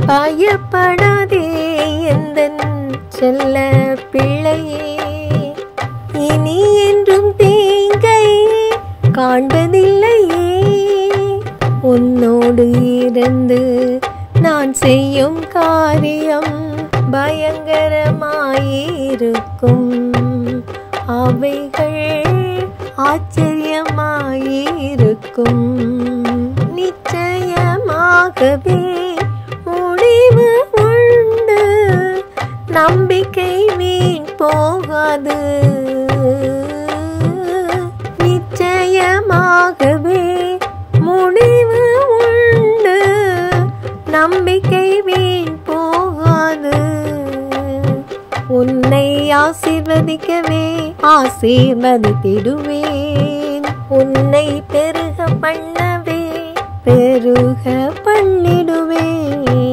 பயப்படாதே எந்தன் செல்ல பிள்ளையே, இனி என்றும் தீங்கை காண்பதில்லையே. உன்னோடு இருந்து நான் செய்யும் காரியம் பயங்கரமாயிருக்கும், அவைகள் ஆச்சரியமாயிருக்கும். நிச்சயமாகவே முடிவு உண்டு, நம்பிக்கை வீண் போகாது. நிச்சயமாகவே முடிவு உண்டு, நம்பிக்கை வீண் போகாது. உன்னை ஆசீர்வதிக்கவே ஆசீர்வதித்திடுவேன், உன்னை பெருக பண்ணவே பெருக பண்ணிடுவேன்.